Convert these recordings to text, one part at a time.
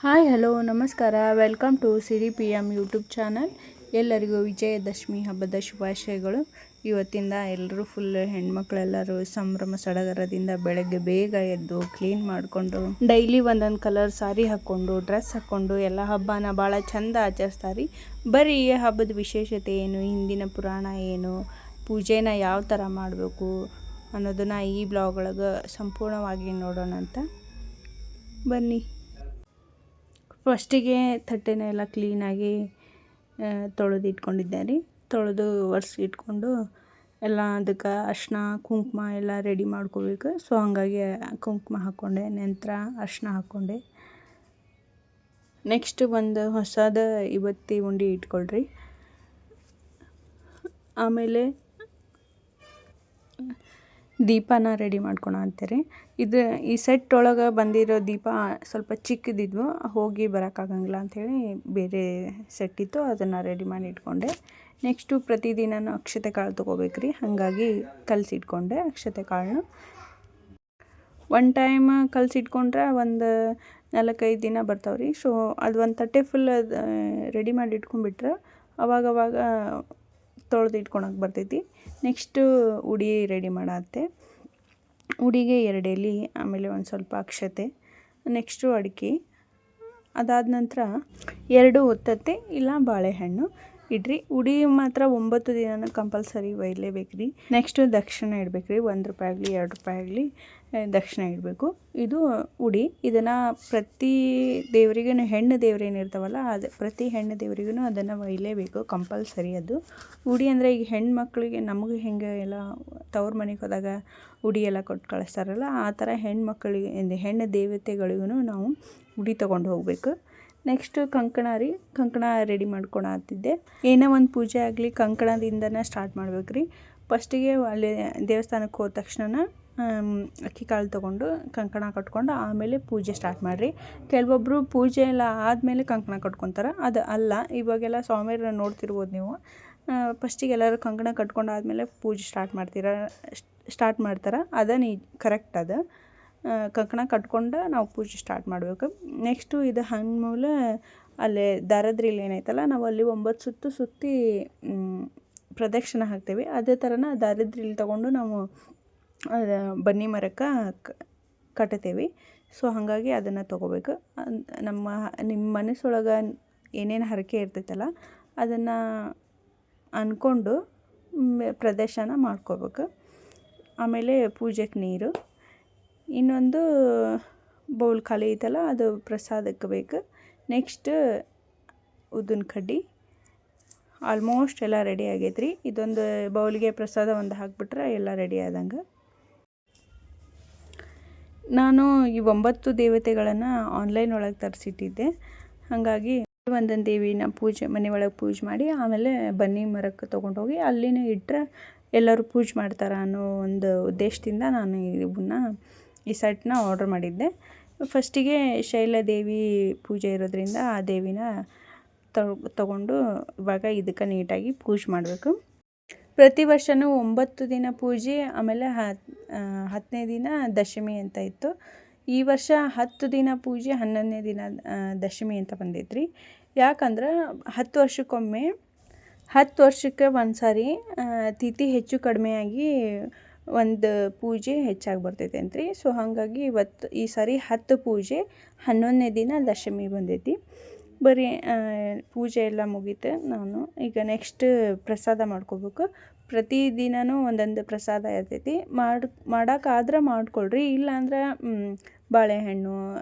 Hi hello ನಮಸ್ಕಾರ welcome to Siri P M YouTube channel. ಎಲ್ಲರಿಗೂ ವಿಜಯದಶಮಿ ಹಬ್ಬದ ಶುಭಾಶಯಗಳು. ಇವತ್ತಿಂದ ಎಲ್ಲರೂ ಫುಲ್ ಹೆಣ್ಮಕ್ಳೆಲ್ಲರೂ ಸಂಭ್ರಮ ಸಡಗರದಿಂದ ಬೆಳಗ್ಗೆ ಬೇಗ ಎದ್ದು ಕ್ಲೀನ್ ಮಾಡಿಕೊಂಡು ಡೈಲಿ ಒಂದೊಂದು ಕಲರ್ ಸಾರಿ ಹಾಕ್ಕೊಂಡು ಡ್ರೆಸ್ ಹಾಕ್ಕೊಂಡು ಎಲ್ಲ ಹಬ್ಬನ ಭಾಳ ಚಂದ ಆಚರಿಸ್ತಾರೆ. ಬರೀ ಈ ಹಬ್ಬದ ವಿಶೇಷತೆ ಏನು, ಹಿಂದಿನ ಪುರಾಣ ಏನು, ಪೂಜೆನ ಯಾವ ಥರ ಮಾಡಬೇಕು ಅನ್ನೋದನ್ನು ಈ ಬ್ಲಾಗ್ ಒಳಗೆ ಸಂಪೂರ್ಣವಾಗಿ ನೋಡೋಣ ಅಂತ ಬನ್ನಿ. ಫಸ್ಟಿಗೆ ತಟ್ಟೆನ ಎಲ್ಲ ಕ್ಲೀನಾಗಿ ತೊಳೆದು ಇಟ್ಕೊಂಡಿದ್ದೆ ರೀ. ತೊಳೆದು ಒರೆಸಿ ಇಟ್ಕೊಂಡು ಎಲ್ಲ ಅದಕ್ಕೆ ಅರಿಶಿನ ಕುಂಕುಮ ಎಲ್ಲ ರೆಡಿ ಮಾಡ್ಕೋಬೇಕು. ಸೊ ಹಾಗಾಗಿ ಕುಂಕುಮ ಹಾಕ್ಕೊಂಡೆ, ನಂತರ ಅರಿಶಿನ ಹಾಕ್ಕೊಂಡೆ. ನೆಕ್ಸ್ಟ್ ಒಂದು ಹೊಸದ ಇವತ್ತಿ ಉಂಡೆ ಇಟ್ಕೊಳ್ರಿ. ಆಮೇಲೆ ದೀಪನ ರೆಡಿ ಮಾಡ್ಕೊಳ ಅಂತಾರೆ. ಈ ಸೆಟ್ ಒಳಗೆ ಬಂದಿರೋ ದೀಪ ಸ್ವಲ್ಪ ಚಿಕ್ಕದಿದ್ವು, ಹೋಗಿ ಬರೋಕ್ಕಾಗಂಗಿಲ್ಲ ಅಂಥೇಳಿ ಬೇರೆ ಸೆಟ್ ಇತ್ತು, ಅದನ್ನು ರೆಡಿ ಮಾಡಿ ಇಟ್ಕೊಂಡೆ. ನೆಕ್ಸ್ಟು ಪ್ರತಿದಿನ ಅಕ್ಷತೆ ಕಾಳು ತೊಗೋಬೇಕ್ರಿ, ಹಾಗಾಗಿ ಕಲಸಿಟ್ಕೊಂಡೆ ಅಕ್ಷತೆ ಕಾಳನ್ನ. ಒನ್ ಟೈಮ್ ಕಲಸಿಟ್ಕೊಂಡ್ರೆ ಒಂದು 4-5 ದಿನ ಬರ್ತಾವ್ರಿ. ಸೊ ಅದು ಒಂದು ತಟ್ಟೆ ಫುಲ್ ರೆಡಿ ಮಾಡಿ ಇಟ್ಕೊಂಡ್ಬಿಟ್ರೆ ಅವಾಗವಾಗ ತೊಳೆದು ಇಟ್ಕೊಳಕ್ಕೆ ಬರ್ತೈತಿ. ನೆಕ್ಸ್ಟು ಉಡಿ ರೆಡಿ ಮಾಡತ್ತೆ. ಉಡಿಗೆ 2 ಎಲೆ, ಆಮೇಲೆ ಒಂದು ಸ್ವಲ್ಪ ಅಕ್ಷತೆ, ನೆಕ್ಸ್ಟು ಅಡಿಕೆ. ಅದಾದ ನಂತರ 2 ಒತ್ತತ್ತೆ ಇಲ್ಲ ಬಾಳೆಹಣ್ಣು ಇಡ್ರಿ. ಉಡಿ ಮಾತ್ರ 9 ದಿನ ಕಂಪಲ್ಸರಿ ಒಯ್ಯಲೇಬೇಕು ರೀ. ನೆಕ್ಸ್ಟು ದಕ್ಷಿಣ ಇಡಬೇಕು ರೀ. 1 ರೂಪಾಯಿ ಆಗಲಿ 2 ರೂಪಾಯಿ ಆಗಲಿ ದಕ್ಷಿಣ ಇಡಬೇಕು. ಇದು ಉಡಿ. ಇದನ್ನು ಪ್ರತಿ ದೇವರಿಗೂ, ಹೆಣ್ಣು ದೇವ್ರೇನಿರ್ತಾವಲ್ಲ ಅದು ಪ್ರತಿ ಹೆಣ್ಣು ದೇವರಿಗೂ ಅದನ್ನು ಒಯ್ಯಲೇಬೇಕು, ಕಂಪಲ್ಸರಿ ಅದು. ಉಡಿ ಅಂದರೆ ಈಗ ಹೆಣ್ಮಕ್ಳಿಗೆ ನಮಗೆ ಹೆಂಗೆ ಎಲ್ಲ ತವ್ರ ಮನೆಗೆ ಹೋದಾಗ ಉಡಿ ಎಲ್ಲ ಕೊಟ್ಟು ಕಳಿಸ್ತಾರಲ್ಲ, ಆ ಥರ ಹೆಣ್ಮಕ್ಳಿಗೆ ಹೆಣ್ಣು ದೇವತೆಗಳಿಗೂ ನಾವು ಉಡಿ ತೊಗೊಂಡು ಹೋಗಬೇಕು. ನೆಕ್ಸ್ಟು ಕಂಕಣ ರೀ. ಕಂಕಣ ರೆಡಿ ಮಾಡ್ಕೊಳತ್ತಿದ್ದೆ. ಏನೋ ಒಂದು ಪೂಜೆ ಆಗಲಿ ಕಂಕಣದಿಂದನೇ ಸ್ಟಾರ್ಟ್ ಮಾಡ್ಬೇಕು ರೀ. ಫಸ್ಟಿಗೆ ಅಲ್ಲಿ ದೇವಸ್ಥಾನಕ್ಕೆ ಹೋದ ತಕ್ಷಣ ಅಕ್ಕಿ ಕಾಳು ತೊಗೊಂಡು ಕಂಕಣ ಕಟ್ಕೊಂಡು ಆಮೇಲೆ ಪೂಜೆ ಸ್ಟಾರ್ಟ್ ಮಾಡಿರಿ. ಕೆಲವೊಬ್ಬರು ಪೂಜೆ ಎಲ್ಲ ಆದಮೇಲೆ ಕಂಕಣ ಕಟ್ಕೊತಾರೆ, ಅದು ಅಲ್ಲ. ಇವಾಗೆಲ್ಲ ಸ್ವಾಮಿಯರ ನೋಡ್ತಿರ್ಬೋದು ನೀವು. ಫಸ್ಟಿಗೆ ಎಲ್ಲರೂ ಕಂಕಣ ಕಟ್ಕೊಂಡು ಆದಮೇಲೆ ಪೂಜೆ ಸ್ಟಾರ್ಟ್ ಮಾಡ್ತಾರೆ. ಅದ ಕರೆಕ್ಟ್ ಅದ. ಕಂಕಣ ಕಟ್ಕೊಂಡು ನಾವು ಪೂಜೆ ಸ್ಟಾರ್ಟ್ ಮಾಡಬೇಕು. ನೆಕ್ಸ್ಟು ಇದು ಹಣ್ಣುಮೂಲ ಅಲ್ಲೇ ದಾರದ್ರಿಲ್ ಏನೈತಲ್ಲ, ನಾವು ಅಲ್ಲಿ 9 ಸುತ್ತು ಸುತ್ತಿ ಪ್ರದಕ್ಷಿಣೆ ಹಾಕ್ತೇವೆ. ಅದೇ ಥರನ ದಾರದ್ರಿಲ್ ತೊಗೊಂಡು ನಾವು ಬನ್ನಿ ಮರಕ್ಕೆ ಕಟ್ತೇವೆ. ಸೊ ಹಾಗಾಗಿ ಅದನ್ನು ತೊಗೋಬೇಕು. ನಿಮ್ಮ ಮನಸ್ಸೊಳಗೆ ಏನೇನು ಹರಕೆ ಇರ್ತೈತಲ್ಲ ಅದನ್ನು ಅಂದ್ಕೊಂಡು ಪ್ರದರ್ಶನ ಮಾಡ್ಕೋಬೇಕು. ಆಮೇಲೆ ಪೂಜೆಗೆ ನೀರು, ಇನ್ನೊಂದು ಬೌಲ್ ಖಾಲಿ ಐತಲ್ಲ ಅದು ಪ್ರಸಾದಕ್ಕೆ ಬೇಕು. ನೆಕ್ಸ್ಟ್ ಉದ್ದಿನ ಕಡ್ಡಿ. ಆಲ್ಮೋಸ್ಟ್ ಎಲ್ಲ ರೆಡಿ ಆಗೈತೆ ರೀ. ಇದೊಂದು ಬೌಲ್ಗೆ ಪ್ರಸಾದ ಒಂದು ಹಾಕ್ಬಿಟ್ರೆ ಎಲ್ಲ ರೆಡಿ ಆದಂಗೆ. ನಾನು ಈ 9 ದೇವತೆಗಳನ್ನು ಆನ್ಲೈನ್ ಒಳಗೆ ತರಿಸಿಟ್ಟಿದ್ದೆ. ಹಾಗಾಗಿ ಒಂದೊಂದು ದೇವಿನ ಮನೆ ಒಳಗೆ ಪೂಜೆ ಮಾಡಿ ಆಮೇಲೆ ಬನ್ನಿ ಮರಕ್ಕೆ ತೊಗೊಂಡೋಗಿ ಅಲ್ಲಿನೇ ಇಟ್ಟರೆ ಎಲ್ಲರೂ ಪೂಜೆ ಮಾಡ್ತಾರೆ ಅನ್ನೋ ಒಂದು ಉದ್ದೇಶದಿಂದ ನಾನು ಈ ಸೆಟ್ನ ಆರ್ಡ್ರ್ ಮಾಡಿದ್ದೆ. ಫಸ್ಟಿಗೆ ಶೈಲದೇವಿ ಪೂಜೆ ಇರೋದ್ರಿಂದ ಆ ದೇವಿನ ತೊಗೊಂಡು ಇವಾಗ ಇದಕ್ಕೆ ನೀಟಾಗಿ ಪೂಜೆ ಮಾಡಬೇಕು. ಪ್ರತಿ ವರ್ಷವೂ 9 ದಿನ ಪೂಜೆ, ಆಮೇಲೆ 10ನೇ ದಿನ ದಶಮಿ ಅಂತ ಇತ್ತು. ಈ ವರ್ಷ 10 ದಿನ ಪೂಜೆ, 11ನೇ ದಿನ ದಶಮಿ ಅಂತ ಬಂದೈತ್ರಿ. ಯಾಕಂದ್ರೆ 10 ವರ್ಷಕ್ಕೊಮ್ಮೆ 10 ವರ್ಷಕ್ಕೆ ಒಂದು ಸಾರಿ ತಿಥಿ ಹೆಚ್ಚು ಕಡಿಮೆಯಾಗಿ ಒಂದು ಪೂಜೆ ಹೆಚ್ಚಾಗಿ ಬರ್ತೈತೆ ಅಂತ್ರಿ. ಸೊ ಹಾಗಾಗಿ ಈ ಸಾರಿ 10 ಪೂಜೆ, 11ನೇ ದಿನ ದಶಮಿ ಬಂದೈತಿ. ಬರೀ ಪೂಜೆ ಎಲ್ಲ ಮುಗೀತು. ನಾನು ಈಗ ನೆಕ್ಸ್ಟ್ ಪ್ರಸಾದ ಮಾಡ್ಕೋಬೇಕು. ಪ್ರತಿದಿನವೂ ಒಂದೊಂದು ಪ್ರಸಾದ ಇರ್ತೈತಿ. ಮಾಡೋಕ್ಕಾದ್ರೆ ಮಾಡ್ಕೊಳ್ರಿ, ಇಲ್ಲಾಂದ್ರೆ ಬಾಳೆಹಣ್ಣು,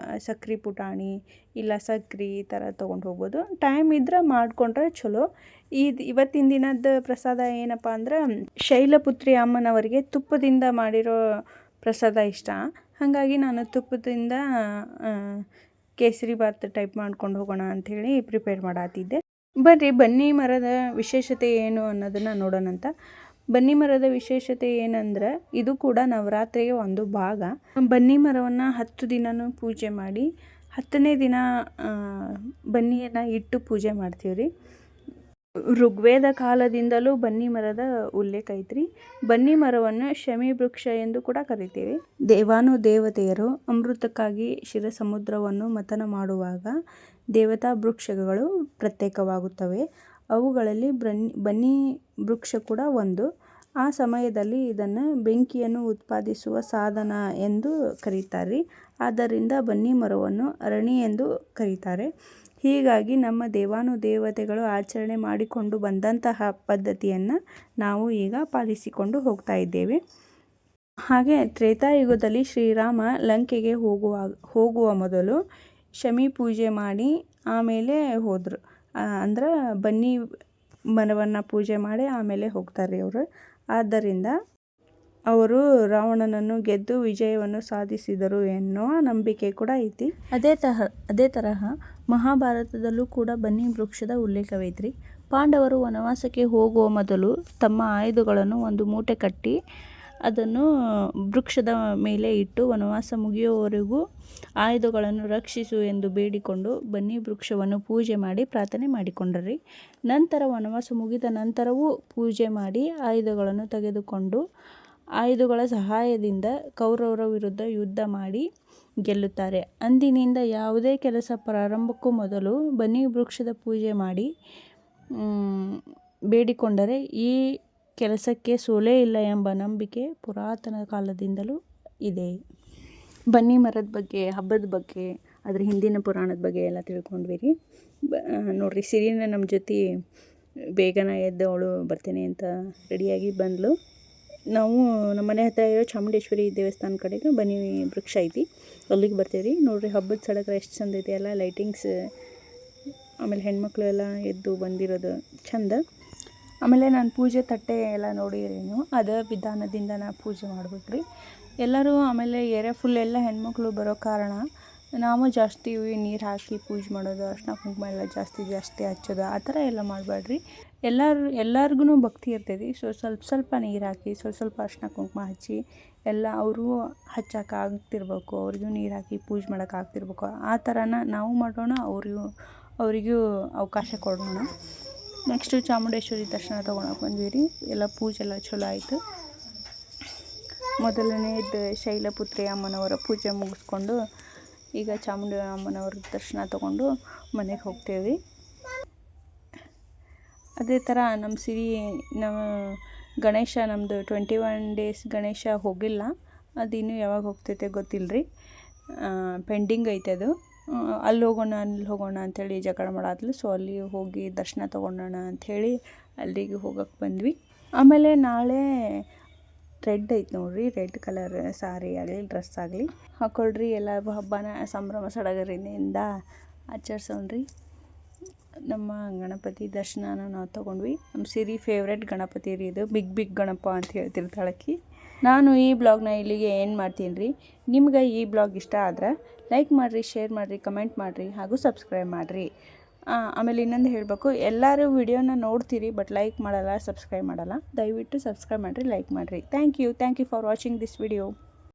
ಸಕ್ರೆ ಪುಟಾಣಿ ಇಲ್ಲ ಸಕ್ರೆ ಈ ಥರ ತೊಗೊಂಡು ಹೋಗ್ಬೋದು. ಟೈಮ್ ಇದ್ರೆ ಮಾಡಿಕೊಂಡ್ರೆ ಚಲೋ. ಇವತ್ತಿನ ದಿನದ ಪ್ರಸಾದ ಏನಪ್ಪ ಅಂದ್ರೆ ಶೈಲಪುತ್ರಿ ಅಮ್ಮನವರಿಗೆ ತುಪ್ಪದಿಂದ ಮಾಡಿರೋ ಪ್ರಸಾದ ಇಷ್ಟ. ಹಾಗಾಗಿ ನಾನು ತುಪ್ಪದಿಂದ ಕೇಸರಿ ಬಾತ್ ಟೈಪ್ ಮಾಡ್ಕೊಂಡು ಹೋಗೋಣ ಅಂಥೇಳಿ ಪ್ರಿಪೇರ್ ಮಾಡತ್ತಿದ್ದೆ. ಬರ್ರಿ ಬನ್ನಿ ಮರದ ವಿಶೇಷತೆ ಏನು ಅನ್ನೋದನ್ನು ನೋಡೋಣಂತ. ಬನ್ನಿ ಮರದ ವಿಶೇಷತೆ ಏನಂದ್ರೆ ಇದು ಕೂಡ ನವರಾತ್ರಿಯ ಒಂದು ಭಾಗ. ಬನ್ನಿ ಮರವನ್ನು 10 ದಿನವೂ ಪೂಜೆ ಮಾಡಿ 10ನೇ ದಿನ ಬನ್ನಿಯನ್ನು ಇಟ್ಟು ಪೂಜೆ ಮಾಡ್ತೀವಿ ರೀ. ಋಗ್ವೇದ ಕಾಲದಿಂದಲೂ ಬನ್ನಿ ಮರದ ಉಲ್ಲೇಖ ಐತ್ರಿ. ಬನ್ನಿ ಮರವನ್ನು ಶಮಿ ವೃಕ್ಷ ಎಂದು ಕೂಡ ಕರಿತೀವಿ. ದೇವಾನುದೇವತೆಯರು ಅಮೃತಕ್ಕಾಗಿ ಕ್ಷೀರಸಮುದ್ರವನ್ನು ಮಥನ ಮಾಡುವಾಗ ದೇವತಾ ವೃಕ್ಷಗಳು ಪ್ರತ್ಯೇಕವಾಗುತ್ತವೆ. ಅವುಗಳಲ್ಲಿ ಬನ್ನಿ ವೃಕ್ಷ ಕೂಡ ಒಂದು. ಆ ಸಮಯದಲ್ಲಿ ಇದನ್ನು ಬೆಂಕಿಯನ್ನು ಉತ್ಪಾದಿಸುವ ಸಾಧನ ಎಂದು ಕರೀತಾರೆ. ಆದ್ದರಿಂದ ಬನ್ನಿ ಮರವನ್ನು ಅರಣಿ ಎಂದು ಕರೀತಾರೆ. ಹೀಗಾಗಿ ನಮ್ಮ ದೇವಾನುದೇವತೆಗಳು ಆಚರಣೆ ಮಾಡಿಕೊಂಡು ಬಂದಂತಹ ಪದ್ಧತಿಯನ್ನು ನಾವು ಈಗ ಪಾಲಿಸಿಕೊಂಡು ಹೋಗ್ತಾ ಇದ್ದೇವೆ. ಹಾಗೆ ತ್ರೇತಾಯುಗದಲ್ಲಿ ಶ್ರೀರಾಮ ಲಂಕೆಗೆ ಹೋಗುವ ಮೊದಲು ಶಮಿ ಪೂಜೆ ಮಾಡಿ ಆಮೇಲೆ ಹೋದರು. ಅಂದ್ರೆ ಬನ್ನಿ ಮರವನ್ನು ಪೂಜೆ ಮಾಡಿ ಆಮೇಲೆ ಹೋಗ್ತಾರೆ ಅವರು. ಆದ್ದರಿಂದ ಅವರು ರಾವಣನನ್ನು ಗೆದ್ದು ವಿಜಯವನ್ನು ಸಾಧಿಸಿದರು ಎನ್ನುವ ನಂಬಿಕೆ ಕೂಡ ಐತಿ. ಅದೇ ತರಹ ಮಹಾಭಾರತದಲ್ಲೂ ಕೂಡ ಬನ್ನಿ ವೃಕ್ಷದ ಉಲ್ಲೇಖವೈತ್ರಿ. ಪಾಂಡವರು ವನವಾಸಕ್ಕೆ ಹೋಗುವ ಮೊದಲು ತಮ್ಮ ಆಯುಧಗಳನ್ನು ಒಂದು ಮೂಟೆ ಕಟ್ಟಿ ಅದನ್ನು ವೃಕ್ಷದ ಮೇಲೆ ಇಟ್ಟು ವನವಾಸ ಮುಗಿಯುವವರೆಗೂ ಆಯುಧಗಳನ್ನು ರಕ್ಷಿಸು ಎಂದು ಬೇಡಿಕೊಂಡು ಬನ್ನಿ ವೃಕ್ಷವನ್ನು ಪೂಜೆ ಮಾಡಿ ಪ್ರಾರ್ಥನೆ ಮಾಡಿಕೊಂಡರಿ. ನಂತರ ವನವಾಸ ಮುಗಿದ ನಂತರವೂ ಪೂಜೆ ಮಾಡಿ ಆಯುಧಗಳನ್ನು ತೆಗೆದುಕೊಂಡು ಆಯುಧಗಳ ಸಹಾಯದಿಂದ ಕೌರವರ ವಿರುದ್ಧ ಯುದ್ಧ ಮಾಡಿ ಗೆಲ್ಲುತ್ತಾರೆ. ಅಂದಿನಿಂದ ಯಾವುದೇ ಕೆಲಸ ಪ್ರಾರಂಭಕ್ಕೂ ಮೊದಲು ಬನ್ನಿ ವೃಕ್ಷದ ಪೂಜೆ ಮಾಡಿ ಬೇಡಿಕೊಂಡರೆ ಈ ಕೆಲಸಕ್ಕೆ ಸೋಲೇ ಇಲ್ಲ ಎಂಬ ನಂಬಿಕೆ ಪುರಾತನ ಕಾಲದಿಂದಲೂ ಇದೆ. ಬನ್ನಿ ಮರದ ಬಗ್ಗೆ, ಹಬ್ಬದ ಬಗ್ಗೆ, ಅದ್ರ ಹಿಂದಿನ ಪುರಾಣದ ಬಗ್ಗೆ ಎಲ್ಲ ತಿಳ್ಕೊಂಡ್ವಿ ರೀ. ನೋಡಿರಿ, ಸಿರಿನ ನಮ್ಮ ಜೊತೆ ಬೇಗನೆ ಎದ್ದು ಅವಳು ಬರ್ತೇನೆ ಅಂತ ರೆಡಿಯಾಗಿ ಬಂದಳು. ನಾವು ನಮ್ಮ ಮನೆ ಹತ್ತಿರ ಇರೋ ಚಾಮುಂಡೇಶ್ವರಿ ದೇವಸ್ಥಾನ ಕಡೆಗೆ ಬನ್ನಿ ವೃಕ್ಷ ಐತಿ, ಅಲ್ಲಿಗೆ ಬರ್ತೀವಿ ರೀ. ನೋಡಿರಿ, ಹಬ್ಬದ ಸಡಗರ ಎಷ್ಟು ಚಂದ ಐತಿ ಎಲ್ಲ, ಲೈಟಿಂಗ್ಸ್, ಆಮೇಲೆ ಹೆಣ್ಮಕ್ಳು ಎಲ್ಲ ಎದ್ದು ಬಂದಿರೋದು ಚಂದ. ಆಮೇಲೆ ನಾನು ಪೂಜೆ ತಟ್ಟೆ ಎಲ್ಲ ನೋಡಿರಿ ನೀವು, ಅದೇ ವಿಧಾನದಿಂದ ನಾ ಪೂಜೆ ಮಾಡ್ಬೇಕ್ರಿ ಎಲ್ಲರೂ. ಆಮೇಲೆ ಏರಿಯಾ ಫುಲ್ ಎಲ್ಲ ಹೆಣ್ಮಕ್ಳು ಬರೋ ಕಾರಣ ನಾವು ಜಾಸ್ತಿ ನೀರು ಹಾಕಿ ಪೂಜೆ ಮಾಡೋದು, ಅರ್ಶಿನ ಕುಂಕುಮ ಎಲ್ಲ ಜಾಸ್ತಿ ಹಚ್ಚೋದು ಆ ಥರ ಎಲ್ಲ ಮಾಡಬೇಡ್ರಿ. ಎಲ್ಲರಿಗೂ ಭಕ್ತಿ ಇರ್ತೈತಿ. ಸ್ವಲ್ಪ ನೀರು ಹಾಕಿ ಸ್ವಲ್ಪ ಅರ್ಶಿನ ಕುಂಕುಮ ಹಚ್ಚಿ ಎಲ್ಲ ಅವರು ಹಚ್ಚಕ್ಕೆ ಆಗ್ತಿರ್ಬೇಕು, ಅವ್ರಿಗೂ ನೀರು ಹಾಕಿ ಪೂಜೆ ಮಾಡೋಕೆ ಆಗ್ತಿರ್ಬೇಕು. ಆ ಥರನ ನಾವು ಮಾಡೋಣ, ಅವರಿಗೂ ಅವಕಾಶ ಕೊಡೋಣ. ನೆಕ್ಸ್ಟು ಚಾಮುಂಡೇಶ್ವರಿ ದರ್ಶನ ತೊಗೊಳಕ್ಕೆ ಬಂದ್ವಿ ರೀ. ಎಲ್ಲ ಪೂಜೆ ಎಲ್ಲ ಚಲೋ ಆಯಿತು. ಮೊದಲನೇದು ಶೈಲಪುತ್ರಿ ಅಮ್ಮನವರ ಪೂಜೆ ಮುಗಿಸ್ಕೊಂಡು ಈಗ ಚಾಮುಂಡಿ ಅಮ್ಮನವ್ರ ದರ್ಶನ ತೊಗೊಂಡು ಮನೆಗೆ ಹೋಗ್ತೇವೆ. ಅದೇ ಥರ ನಮ್ಮ ಗಣೇಶ ನಮ್ಮದು 21 days ಗಣೇಶ ಹೋಗಿಲ್ಲ. ಅದು ಇನ್ನೂ ಯಾವಾಗ ಹೋಗ್ತೈತೆ ಗೊತ್ತಿಲ್ಲ ರೀ, ಪೆಂಡಿಂಗ್ ಐತೆ ಅದು. ಅಲ್ಲಿ ಹೋಗೋಣ ಅಂಥೇಳಿ ಜಗಳ ಮಾಡಾದ್ಲು. ಸೊ ಅಲ್ಲಿ ಹೋಗಿ ದರ್ಶನ ತೊಗೊಳೋಣ ಅಂಥೇಳಿ ಅಲ್ಲಿಗೆ ಹೋಗಕ್ಕೆ ಬಂದ್ವಿ. ಆಮೇಲೆ ನಾಳೆ ರೆಡ್ ಐತೆ ನೋಡಿರಿ, ರೆಡ್ ಕಲರ್ ಸಾರಿ ಆಗಲಿ ಡ್ರೆಸ್ ಆಗಲಿ ಹಾಕ್ಕೊಳ್ರಿ. ಎಲ್ಲರಿಗೂ ಹಬ್ಬನ ಸಂಭ್ರಮ ಸಡಗರದಿಂದ ಆಚರಿಸೋಣ್ರಿ. ನಮ್ಮ ಗಣಪತಿ ದರ್ಶನನ ನಾವು ತೊಗೊಂಡ್ವಿ. ನಮ್ಮ ಸಿರಿ ಫೇವ್ರೆಟ್ ಗಣಪತಿ ರೀ ಇದು, ಬಿಗ್ ಗಣಪ ಅಂತ ಹೇಳ್ತಿರ್ತಾಳಕ್ಕಿ. ನಾನು ಈ ಬ್ಲಾಗ್ನ ಇಲ್ಲಿಗೆ ಏನು ಮಾಡ್ತೀನಿ ರೀ. ನಿಮ್ಗೆ ಈ ಬ್ಲಾಗ್ ಇಷ್ಟ ಆದ್ರೆ ಲೈಕ್ ಮಾಡಿರಿ, ಶೇರ್ ಮಾಡಿರಿ, ಕಮೆಂಟ್ ಮಾಡಿರಿ ಹಾಗೂ ಸಬ್ಸ್ಕ್ರೈಬ್ ಮಾಡಿರಿ. ಆಮೇಲೆ ಇನ್ನೊಂದು ಹೇಳಬೇಕು, ಎಲ್ಲರೂ ವಿಡಿಯೋನ ನೋಡ್ತೀರಿ ಬಟ್ ಲೈಕ್ ಮಾಡಲ್ಲ, ಸಬ್ಸ್ಕ್ರೈಬ್ ಮಾಡಲ್ಲ. ದಯವಿಟ್ಟು ಸಬ್ಸ್ಕ್ರೈಬ್ ಮಾಡಿರಿ, ಲೈಕ್ ಮಾಡಿರಿ. Thank you for watching this video.